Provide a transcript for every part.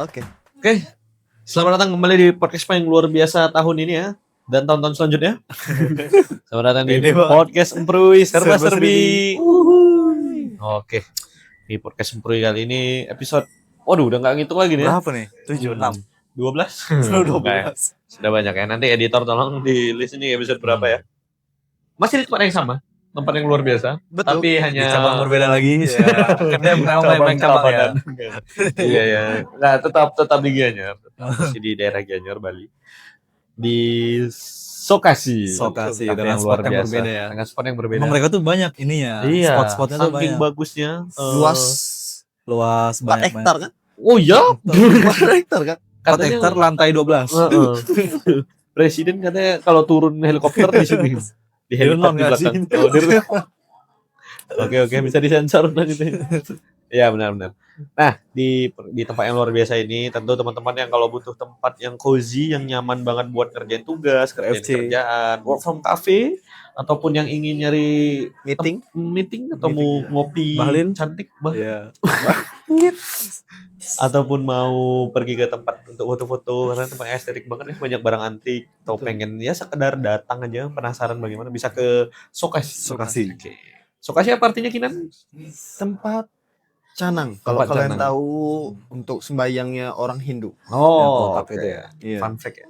Oke. Oke, selamat datang kembali di podcast yang luar biasa tahun ini ya. Dan tahun-tahun selanjutnya. Selamat datang di podcast Emprui Serba Serbi. Oke, di podcast Emprui kali ini episode, waduh udah gak ngitung lagi nih ya. Berapa nih? 7, 6 12? Sudah banyak ya, nanti editor tolong di list ini episode berapa ya. Masih di tempat yang sama, tempat yang luar biasa. Betul. Tapi hanya di cabang berbeda lagi. Ya. Kan dia cabang ya. Iya ya. Nah, tetap di Gianyar. Masih di daerah Gianyar, Bali. Di Sokasi dengan spot yang berbeda ya. Dengan spot yang berbeda. Emang mereka tuh banyak ininya. Iya, spot-spotnya tuh banyak. saking bagusnya. Luas 4 banyak. hektar kan? Oh iya? 4 hektar kan? 4 hektar lantai 12. Presiden katanya kalau turun helikopter di sini. Di helipad di belakang. Oke, bisa disensor nanti. Iya benar. Nah, di tempat yang luar biasa ini tentu teman-teman yang kalau butuh tempat yang cozy, yang nyaman banget buat kerjaan tugas, kerjaan, work from cafe, ataupun yang ingin nyari meeting atau mau ngopi Bahlil cantik Iya. ataupun mau pergi ke tempat untuk foto-foto karena tempatnya estetik banget ya, banyak barang antik atau pengen ya sekedar datang aja penasaran bagaimana bisa ke Sokasi. Oke. Sokasi apa artinya Kinan? Tempat canang. Kalau Tempat kalian canang. tahu untuk sembayangnya orang Hindu. Oh, kotak oke. itu ya. Iya. Fun fact ya.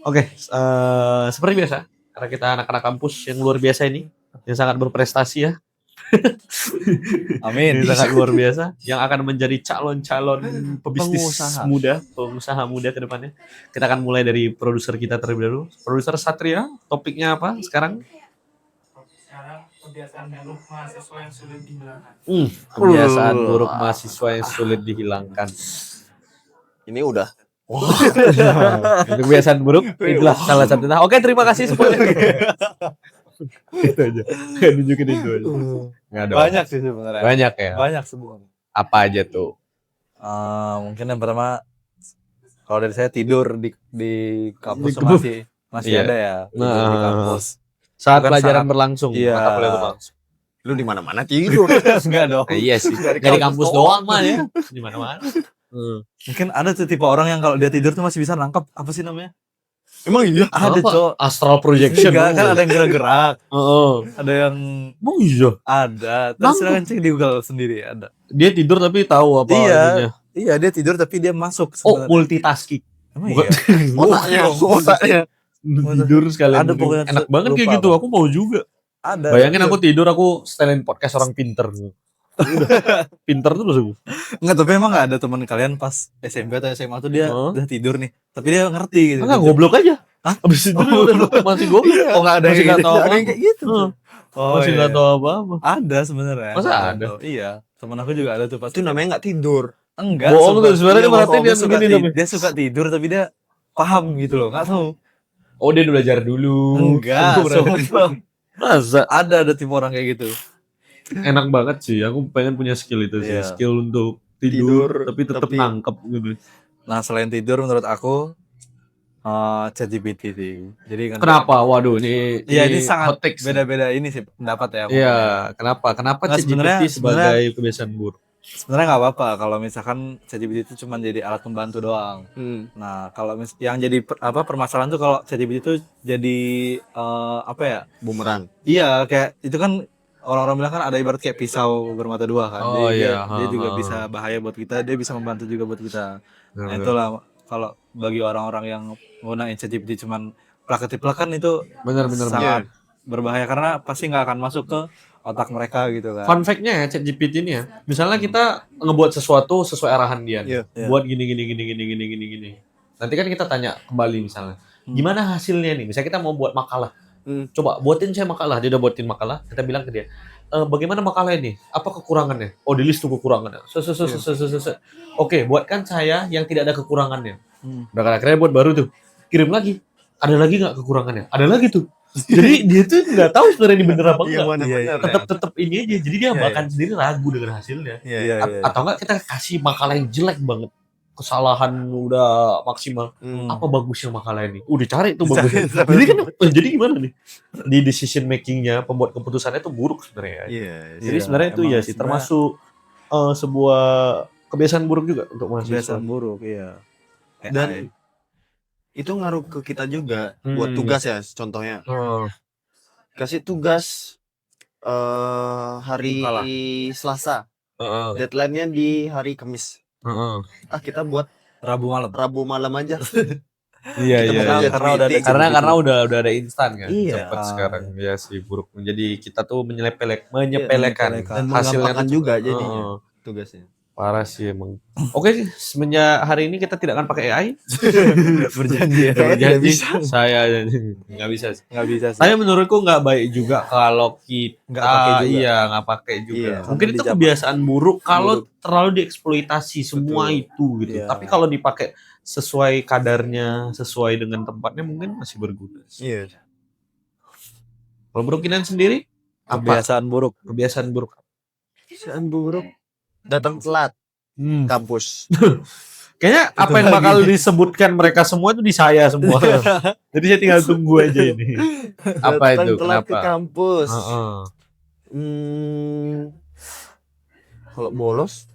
Oke, seperti biasa karena kita anak-anak kampus yang luar biasa ini yang sangat berprestasi ya. Amin. Ini sangat luar biasa yang akan menjadi calon-calon pebisnis pengusaha muda ke depannya. Kita akan mulai dari produser kita terlebih dahulu. Produser Satria, topiknya apa sekarang? Sekarang kebiasaan buruk mahasiswa yang sulit dihilangkan. Kebiasaan buruk mahasiswa yang sulit dihilangkan. Ini udah. Kebiasaan buruk itulah salah satu. Oke, terima kasih semuanya. Itu aja. Nunjukin itu aja. Nggak ada. Banyak sih sebenarnya. Banyak ya. Banyak sebenarnya. Apa aja tuh? Mungkin yang pertama kalau dari saya tidur di kampus Di kampus. masih Iya. ada ya tidur di Nah. kampus. Saat Bukan pelajaran saat- berlangsung, Iya. mata kuliah berlangsung. Lu di mana-mana tidur. Enggak dong. Iya sih. Dari Dari kampus kampus doang mah ya. Di mana-mana. Mungkin ada tuh tipe orang yang kalau dia tidur tuh masih bisa nangkap apa sih namanya? Emang iya? Ada Apa? cok. Astral projection. Enggak, kan ada yang gerak-gerak, Heeh. ada yang Emang iya. ada. Terus Nangkep. silakan cek di Google sendiri ada. Dia tidur tapi tahu apa Iya. ininya. Iya dia tidur tapi dia masuk Oh, sebenarnya. multitasking. Emang bukan. iya? Otaknya. Tidur sekalian. Ada tidur. pokoknya Enak banget kayak lupa gitu. apa. Aku mau juga. Ada. Bayangin aku tidur, aku setelin podcast orang pinter. Pinter tuh maksudku. Enggak, tapi emang enggak ada teman kalian pas SMP atau SMA tuh dia Oh. udah tidur nih. Tapi dia ngerti gitu. Enggak, goblok aja. Hah? Abis itu dia udah masih goblok ya. Oh, enggak ada Masih yang nggak gitu. tahu Ada apa-apa. yang kayak gitu. Heeh. Oh, Masih iya. nggak tahu apa-apa. Ada sebenarnya. Masa ada? Iya. Temen aku juga ada tuh pas. Itu namanya enggak tidur. Enggak. Bohong tuh, sebenarnya Iya, berarti bohong. dia suka begini namanya. dia suka tidur tapi dia paham gitu loh. Enggak tahu. Oh, dia udah belajar dulu. Enggak. Sumpah. Masa? Ada tipe orang kayak gitu. Enak banget sih. Aku pengen punya skill itu sih. Iya. Skill untuk tidur tapi tetap tapi- nangkep gitu. Nah, selain tidur menurut aku ChatGPT sih. Jadi kan Kenapa? Waduh, ini Iya, ini sangat hot takes. beda-beda ini sih pendapat ya. Iya, kenapa? Kenapa Nggak, ChatGPT sebagai kebiasaan buruk? Sebenarnya nggak apa-apa kalau misalkan ChatGPT itu cuma jadi alat pembantu doang. Nah, kalau yang jadi permasalahan tuh kalau ChatGPT itu jadi apa ya? Bumerang. Iya, kayak itu kan orang-orang bilang kan ada ibarat kayak pisau bermata dua kan. Oh, Jadi iya. dia juga bisa bahaya buat kita, dia bisa membantu juga buat kita. Nah, Benar. itulah kalau bagi orang-orang yang menggunakan ChatGPT cuman plak-ketiplakan itu Benar. sangat berbahaya karena pasti nggak akan masuk ke otak mereka gitu kan. Fun fact-nya ya ChatGPT ini ya. Misalnya kita ngebuat sesuatu sesuai arahan dia. Iya. Buat gini. Nanti kan kita tanya kembali misalnya, gimana hasilnya nih? Misalnya kita mau buat makalah. Coba buatin saya makalah. Dia udah buatin makalah. Kita bilang ke dia, bagaimana makalah ini? Apa kekurangannya? Oh, di list tuh kekurangannya. Oke, buatkan saya yang tidak ada kekurangannya. Udah akhirnya buat baru tuh. Kirim lagi. Ada lagi nggak kekurangannya? Ada lagi tuh. Jadi dia tuh nggak tahu sebenarnya ini bener apa Iya, enggak. mana benar. Tetap ini aja. Jadi dia bahkan sendiri ragu dengan hasilnya. Iya. Atau enggak kita kasih makalah yang jelek banget. Kesalahan udah maksimal. Apa bagusnya makalah ini? Udah cari tuh bagusnya. Jadi kan jadi gimana nih? Di decision makingnya, pembuat keputusannya tuh buruk sebenarnya. Iya. Jadi sebenarnya itu emang ya sih termasuk sebuah kebiasaan buruk juga untuk mahasiswa. Kebiasaan buruk, iya. Dan itu ngaruh ke kita juga buat tugas ya, contohnya. Oh. Kasih tugas hari Kalah. Selasa. Heeh. Deadline-nya di hari Kamis. Heeh. Kita buat Rabu malam. Rabu malam aja. Iya, Kita iya, mau iya. lihat Karena udah ada meeting. Karena udah ada instan kan. Iya. Cepat sekarang. Ya sih buruk. Jadi kita tuh menyepelekan menyepelekan. Dan hasilnya menggampangkan tuh- juga jadinya Heeh. tugasnya. Parah sih emang. Oke, semenjak hari ini kita tidak akan pakai AI. Berjanji ya. Kayaknya tidak bisa. Saya nggak bisa. Nggak bisa sih. Tapi menurutku nggak baik juga kalau kita Nggak pakai juga. Iya, nggak pakai juga. Iya, Mungkin sama itu di zaman kebiasaan buruk kalau buruk. terlalu dieksploitasi semua Betul. itu gitu. Iya. Tapi kalau dipakai sesuai kadarnya, sesuai dengan tempatnya mungkin masih berguna. Iya. Kalau Bro Kinan sendiri apa Kebiasaan buruk. kebiasaan buruk? Kebiasaan buruk. Datang telat kampus. Kayaknya apa yang bakal disebutkan mereka semua itu di saya semua. Jadi saya tinggal tunggu aja ini. Apa Datang itu? telat ke Kenapa? kampus. Heeh. Kalau bolos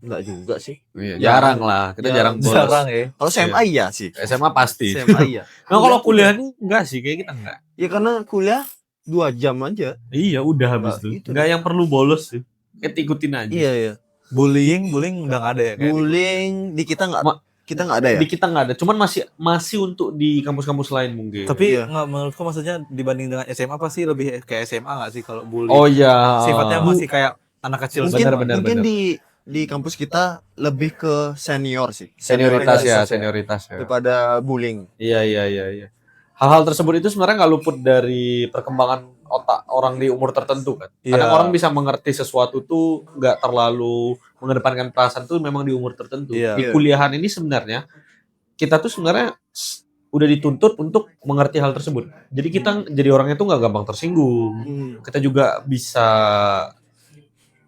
enggak juga sih. Iya, jarang lah. Kita jarang bolos. Jarang ya. Kalau SMA iya sih. SMA pasti. SMA iya. Nah, kalau kuliah nih enggak sih, kayak kita enggak. Ya karena kuliah 2 jam aja. Iya, udah habis Nah, tuh. itu. Enggak yang perlu bolos sih. Ikutin aja. Iya. Bullying udah nggak ada ya kayak. Bullying di kita nggak Ma- kita nggak ada ya. Di kita nggak ada, cuman masih untuk di kampus-kampus lain mungkin. Tapi Iya. nggak, menurutku maksudnya dibanding dengan SMA pasti lebih kayak SMA nggak sih kalau bullying? Oh iya. Sifatnya masih kayak anak kecil. Mungkin benar, mungkin benar. di kampus kita lebih ke senior sih. senioritas ya, Senioritas senioritas ya. daripada bullying. Iya. Hal-hal tersebut itu sebenarnya nggak luput dari perkembangan otak orang di umur tertentu kan. Kadang Iya. orang bisa mengerti sesuatu tuh nggak terlalu mengedepankan perasaan tuh memang di umur tertentu. Iya. Di kuliahan ini sebenarnya kita tuh sebenarnya udah dituntut untuk mengerti hal tersebut. Jadi kita jadi orangnya tuh nggak gampang tersinggung. Kita juga bisa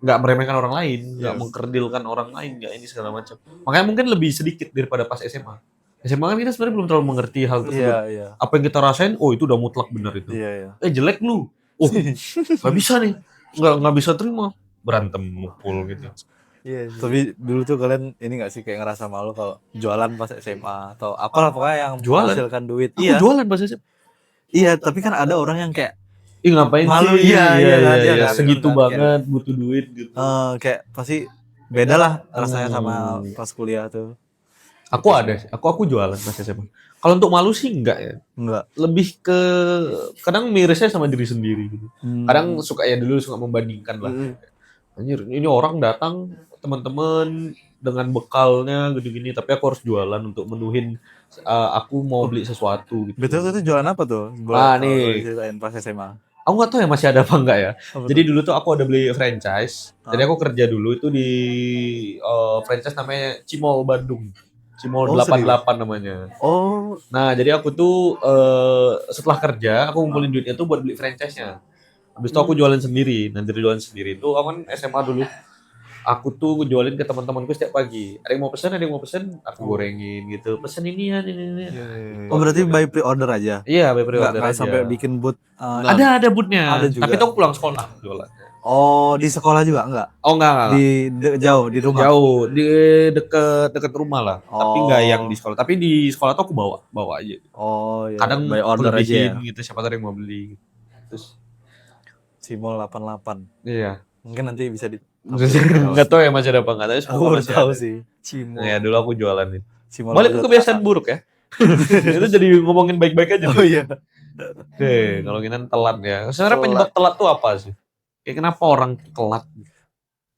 nggak meremehkan orang lain, nggak mengkerdilkan orang lain, nggak ini segala macam. Makanya mungkin lebih sedikit daripada pas SMA. SMA kan kita sebenarnya belum terlalu mengerti hal tersebut. Iya. Apa yang kita rasain, oh itu udah mutlak benar itu. Iya. Jelek lu, oh nggak bisa nih, nggak bisa terima, berantem mukul gitu. Iya. Tapi dulu tuh kalian ini nggak sih kayak ngerasa malu kalau jualan pas SMA atau apalah pokoknya yang Jualan? menghasilkan duit. Aku Iya. jualan bahasa SMA. Iya, tapi kan ada orang yang kayak Ih ngapain Malu, sih? iya, kan, segitu kan, banget, butuh duit gitu. kayak pasti beda lah rasanya sama Hmm. pas kuliah tuh. Aku jualan pas SMA. Kalau untuk malu sih enggak ya. Enggak. Lebih ke kadang mirisnya sama diri sendiri gitu. Kadang suka membandingkan lah. Anjir, ini orang datang teman-teman dengan bekalnya gini-gini, tapi aku harus jualan untuk menuhin aku mau beli sesuatu gitu. Betul itu jualan apa tuh? Nih. Ceritain pas SMA. Aku nggak tahu ya masih ada apa enggak ya. Apa Jadi tuh? dulu tuh aku ada beli franchise. Jadi aku kerja dulu itu di franchise namanya Cimol Bandung. Cimol Oh, 88 namanya. Oh, Nah, jadi aku tuh setelah kerja aku ngumpulin duitnya tuh buat beli franchise-nya. Habis itu aku jualan sendiri. Nah, dari jualan sendiri itu aku kan SMA dulu. Aku tuh jualin ke teman-temanku setiap pagi. Ada yang mau pesen, aku gorengin gitu. Pesen ini ya, ini. oh berarti by pre-order aja. Iya, by pre-order Nggak aja. sampai bikin booth. Ada bootnya. Ada juga. Tapi itu aku pulang sekolah jualan. Oh, di sekolah juga enggak? Oh enggak. Jauh di rumah. Jauh di deket rumah lah. Tapi Oh. enggak yang di sekolah. Tapi di sekolah tuh aku bawa aja. Oh, iya. Kadang by order aku aja ya. lebihin gitu, siapa tahu yang mau beli. Terus Cimol 88. iya. Mungkin nanti bisa di Enggak tahu ya masih ada apa enggak, tapi Aku semoga baru masih tahu ada. sih. Cimol. Nah, ya dulu aku jualan itu. Cimol Balik ke 88. kebiasaan buruk ya. Itu jadi ngomongin baik-baik aja. Oh iya. Oke, kalau Kinan telat ya. Sebenarnya penyebab telat tuh apa sih? Kayak kenapa orang telat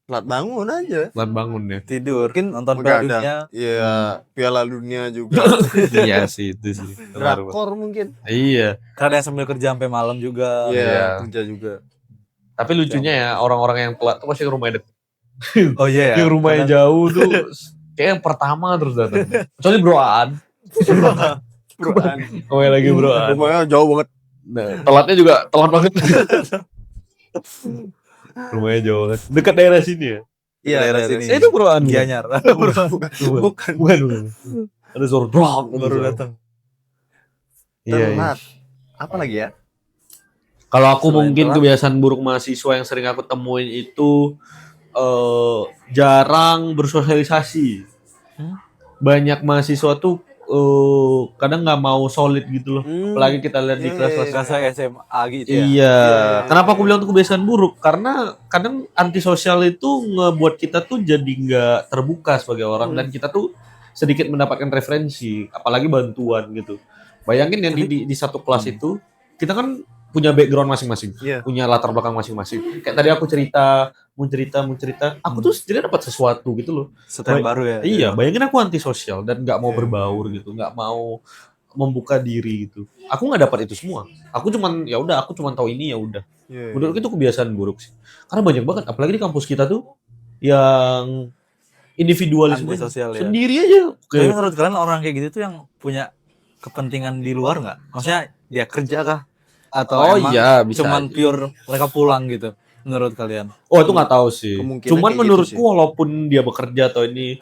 Telat bangun aja. bangun ya? Tidur. Mungkin nonton Piala Begadang. Dunia. Iya, Piala Dunia juga. Iya sih itu sih. Drakor mungkin. Iya. Karena yang sambil kerja sampai malam juga. Iya. Iya, kerja juga. Tapi lucunya ya orang-orang yang telat tuh pasti ke rumahnya deket. Oh iya ya. Yang rumahnya jauh tuh kayak yang pertama terus datang. Kecuali broan. Quran. Oh ya lagi broan. Rumahnya jauh banget. Nah, telatnya juga telat banget. Rumahnya jauh banget. Dekat daerah sini ya. Iya, daerah sini. Itu broan. Gianyar. Bukan. Ada suara brong Baru datang. Iya. Telat. Apa lagi ya? Kalau aku Selain mungkin telat. kebiasaan buruk mahasiswa yang sering aku temuin itu jarang bersosialisasi. Banyak mahasiswa tuh kadang nggak mau solid gitu loh. Apalagi kita lihat di kelas-kelas Rasa SMA gitu ya. Iya. Kenapa aku bilang itu kebiasaan buruk? Karena kadang antisosial itu ngebuat kita tuh jadi nggak terbuka sebagai orang dan kita tuh sedikit mendapatkan referensi, apalagi bantuan gitu. Bayangin ya di satu kelas itu kita kan punya background masing-masing, punya latar belakang masing-masing. Kayak tadi aku mau cerita, aku tuh sendiri dapat sesuatu gitu loh. Setel baru ya. Iya, bayangin aku antisosial dan nggak mau berbaur gitu, nggak mau membuka diri gitu. Aku nggak dapat itu semua. Aku cuman tahu ini ya udah. Menurut itu kebiasaan buruk sih. Karena banyak banget, apalagi di kampus kita tuh yang individualisme Antisosial ya. sendiri aja. Tapi menurut kalian orang kayak gitu tuh yang punya kepentingan di luar nggak? Maksudnya dia kerja kah? Atau emang bisa cuman aja. pure mereka pulang gitu? Menurut kalian? Oh itu nggak tahu sih. Kemungkinan Cuman kayak menurutku gitu sih. walaupun dia bekerja atau ini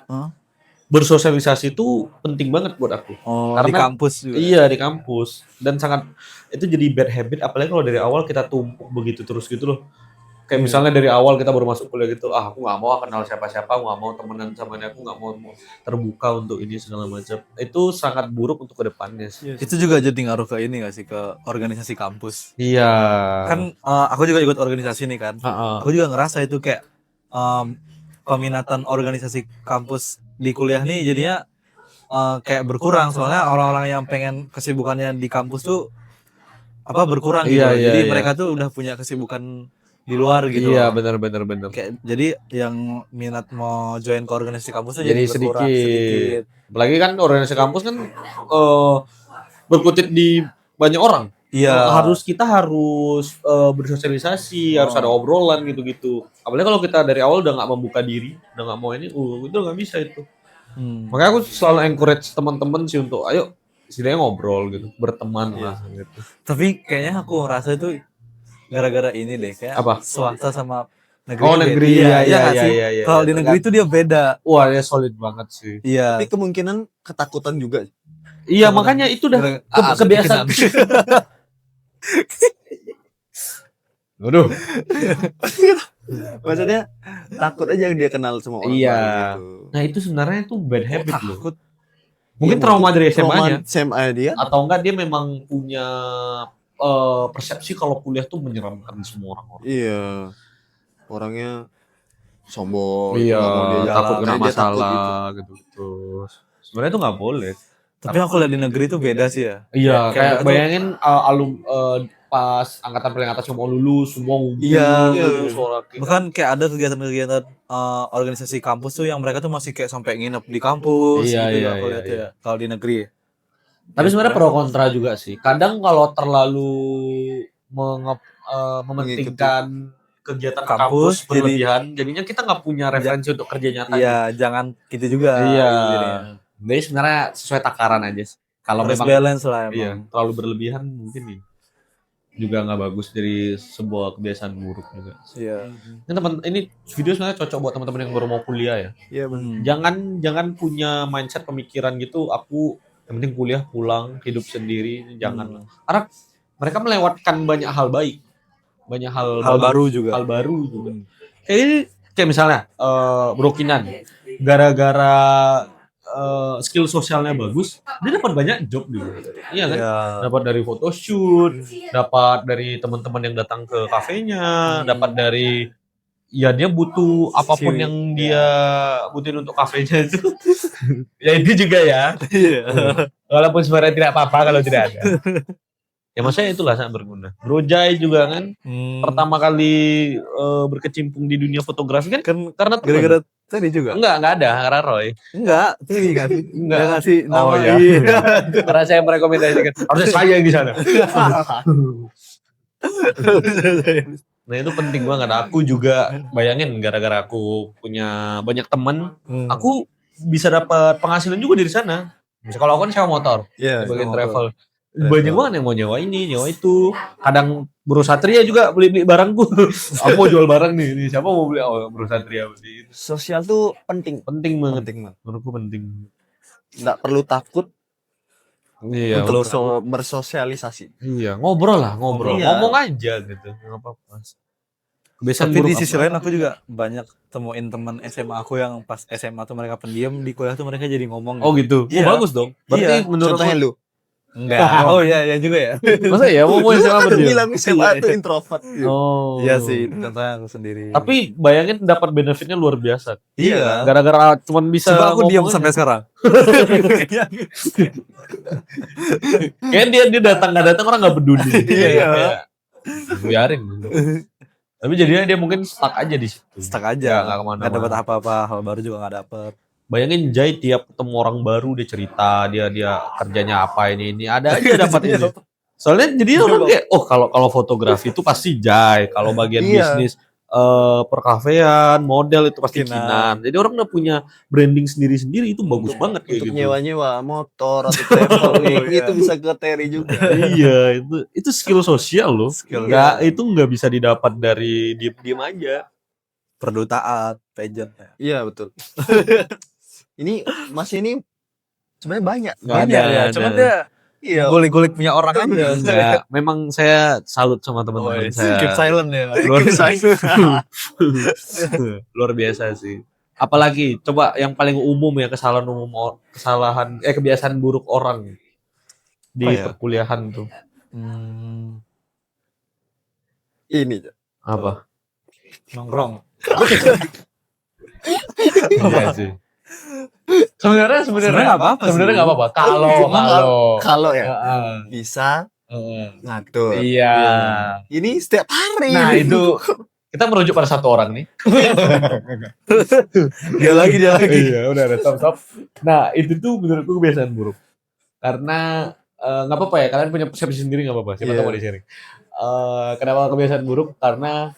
bersosialisasi itu penting banget buat aku. Oh, Karena di kampus juga. Iya di kampus dan sangat itu jadi bad habit apalagi kalau dari awal kita tumpuk begitu terus gitu loh. Kayak misalnya dari awal kita baru masuk kuliah gitu, aku nggak mau kenal siapa-siapa, aku nggak mau temenan sama dia, aku nggak mau terbuka untuk ini segala macam. Itu sangat buruk untuk kedepannya sih. Itu juga jadi ngaruh ke ini nggak sih, ke organisasi kampus? Iya. Kan aku juga ikut organisasi nih kan. Aku juga ngerasa itu kayak peminatan organisasi kampus di kuliah nih jadinya kayak berkurang, soalnya orang-orang yang pengen kesibukannya di kampus tuh berkurang gitu. Jadi mereka tuh udah punya kesibukan di luar gitu. Iya benar. Kayak jadi yang minat mau join ke organisasi kampus tuh Jadi berkurang sedikit. Apalagi kan organisasi kampus kan berkutit di banyak orang. Iya. Kita harus bersosialisasi, harus ada obrolan gitu-gitu. Apalagi kalau kita dari awal udah nggak membuka diri, udah nggak mau ini, itu nggak bisa itu. Makanya aku selalu encourage teman-teman sih untuk ayo setidaknya ngobrol gitu, berteman lah gitu. Tapi kayaknya aku ngerasa itu gara-gara ini deh, kayak swasta sama negeri. Oh negeri iya. Kalau di negeri itu dia beda. Wah dia solid banget sih. Iya. Tapi kemungkinan ketakutan juga. Iya makanya itu udah kebiasaan. Waduh. Maksudnya takut aja dia kenal semua orang. Iya. Gitu. Nah itu sebenarnya itu bad habit loh. Mungkin trauma dari SMA-nya. SMA dia. Atau enggak dia memang punya persepsi kalau kuliah tuh menyeramkan semua orang-orang. Iya. Orangnya sombong. Iya. Takut Kena dia takut masalah gitu. Sebenarnya itu nggak boleh. Tapi aku lihat di negeri itu beda sih ya. Iya. Kayak bayangin pas angkatan paling atas mau lulus semua ngumpul. Iya. Bahkan kayak ada kegiatan-kegiatan organisasi kampus tuh yang mereka tuh masih kayak sampai nginep di kampus. Iya, gitu iya, aku lihat ya. Kalau di negeri. Tapi sebenarnya pro kontra juga sih. Kadang kalau terlalu mementingkan kegiatan kampus berlebihan, jadinya kita nggak punya referensi untuk kerja nyata. Iya, jangan gitu juga. Iya. Jadi sebenarnya sesuai takaran aja. Kalau memang balance lah emang. Iya, terlalu berlebihan mungkin nih juga nggak bagus dari sebuah kebiasaan buruk juga. Iya. Ini video sebenarnya cocok buat teman-teman yang baru mau kuliah ya. Iya benar. Jangan punya mindset pemikiran gitu. Aku yang penting kuliah pulang hidup sendiri, jangan. Karena mereka melewatkan banyak hal baik, banyak hal baru juga. Hal baru juga. Kayak misalnya Bro Kinan, gara-gara skill sosialnya bagus, dia dapat banyak job dulu. Iya kan? Iya. Dapat dari photoshoot, dapat dari teman-teman yang datang ke kafenya, dapat dari dia butuh apapun yang dia butuhin untuk kafenya itu. Ya itu juga ya. Walaupun sebenarnya tidak apa-apa kalau tidak ada. Ya maksudnya itulah sangat berguna. Bro Jai juga kan pertama kali berkecimpung di dunia fotografi kan karena gara-gara tadi juga. Enggak ada karena Roy. Enggak, tadi enggak sih. Enggak ngasih nama. Oh iya. Karena saya merekomendasikan harusnya saya yang di sana. Nah itu penting banget. Aku juga bayangin gara-gara aku punya banyak teman, aku bisa dapat penghasilan juga dari sana. Misalnya kalau aku kan sewa motor, bagian travel. Banyak banget yang mau nyewa ini, nyewa itu. Kadang Bro Satria juga beli barangku. Aku mau jual barang nih. Siapa mau beli? Oh Bro Satria beli. Sosial tuh penting. Penting banget. Penting banget. Menurutku penting. Nggak perlu takut Iya. untuk bersosialisasi. Iya, ngobrol lah, ngobrol. Iya. Ngomong aja gitu. Enggak apa-apa. Kebiasaan Tapi buruk di apa? sisi lain aku juga banyak temuin teman SMA aku yang pas SMA tuh mereka pendiam, di kuliah tuh mereka jadi ngomong Oh gitu. gitu. Iya. Oh, bagus dong. Berarti Iya. menurut Contohnya lu. Enggak. Oh iya, iya juga ya. masa ya mau SMA Kan berdiam? bilang SMA Iya, tuh iya. introvert. Oh. Iya sih, contohnya aku sendiri. Tapi bayangin dapat benefitnya luar biasa. iya. Gara-gara cuman bisa Coba aku diam ngomong sampai aja. sekarang. Kayaknya dia datang nggak datang orang nggak peduli. Iya. Kayak, biarin. Tapi jadinya dia mungkin stuck aja di situ. Stuck Ya, aja. nggak kemana-mana. Nggak dapat apa-apa, hal baru juga nggak dapat. Bayangin Jai tiap ketemu orang baru dia cerita dia kerjanya apa ini ada aja dapat ini. Soalnya jadi orang kayak kalau fotografi itu pasti Jai, kalau bagian Iya. bisnis perkafean, model itu pasti Kinan. Kinan. Jadi orang udah punya branding sendiri-sendiri itu bagus banget kayak Untuk gitu. nyewa-nyewa motor atau traveling itu bisa ke Terry juga. Iya, itu skill sosial loh. Skill. Itu nggak bisa didapat dari diem-diem aja. Perlu taat, pageant. Iya betul. Ini Mas ini sebenarnya banyak. Nggak Banyak ada, ya, ada. cuman dia Iya. gulik-gulik punya orang aja. Enggak, memang saya salut sama teman-teman saya. Keep silent ya. Luar biasa sih. Apalagi coba yang paling umum ya kebiasaan buruk orang di Apa ya? perkuliahan tuh. Ini. Apa? Nongkrong. Iya sih. Sebenarnya nggak apa-apa sih. Sebenarnya nggak apa-apa. Kalau ya Heeh. bisa Heeh. ngatur. Iya. Ini setiap hari. Nah itu kita merujuk pada satu orang nih. Dia lagi. Iya, udah ada top. Nah, itu tuh menurutku kebiasaan buruk. Karena nggak apa-apa ya, kalian punya persepsi sendiri nggak apa-apa. Siapa Iya. tahu mau di-sharing. Kenapa kebiasaan buruk? Karena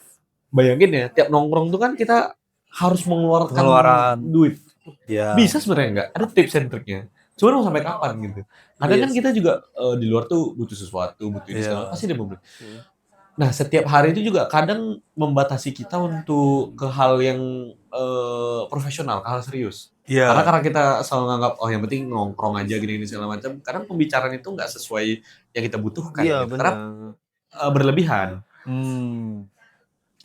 bayangin ya, tiap nongkrong tuh kan kita harus mengeluarkan Pengeluaran. duit. Ya. Bisa sebenarnya nggak? Ada tips and triknya. Cuma mau sampai kapan gitu. Kadang kan kita juga di luar tuh butuh sesuatu, butuh ini Iya. segala, pasti dia membeli. Nah, setiap hari itu juga kadang membatasi kita untuk ke hal yang profesional, ke hal serius. Iya. Karena kita selalu nganggap yang penting nongkrong aja gini segala macam. Kadang pembicaraan itu nggak sesuai yang kita butuhkan. Iya gitu. benar. Karena berlebihan.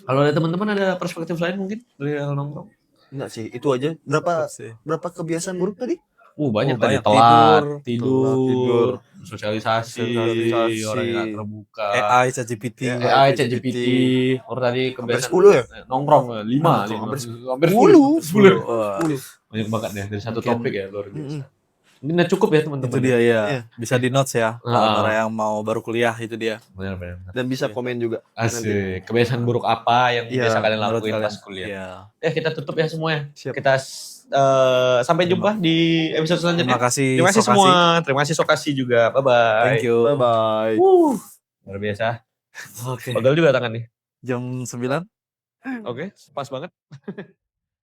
Kalau ada teman-teman ada perspektif lain mungkin dari hal nongkrong? Enggak sih, itu aja. Berapa kebiasaan buruk tadi? Banyak tadi banyak. telat, tidur, tidur, sosialisasi, orang yang nggak terbuka, AI, ChatGPT. AI, ChatGPT, orang tadi kebiasaan 10 ya? nongkrong 5, hampir 10. 10. Wah, Banyak banget ya dari satu Mungkin. topik ya luar biasa. Mungkin udah cukup ya teman-teman. itu dia ya. Iya. Bisa di notes ya. Para yang mau baru kuliah itu dia. Benar. Dan bisa komen juga. Asik. Kebiasaan buruk apa yang Iya, biasa kalian Menurut lakuin kalian. pas kuliah? Iya. Kita tutup ya semuanya. Siap. Kita sampai jumpa di episode selanjutnya. Terima kasih. Terima kasih Sokasi. semua. Terima kasih Sokasi juga. Bye bye. Thank you. Bye bye. Luar biasa. Oke. Pegel juga tangan nih. Jam 9. Oke, pas banget.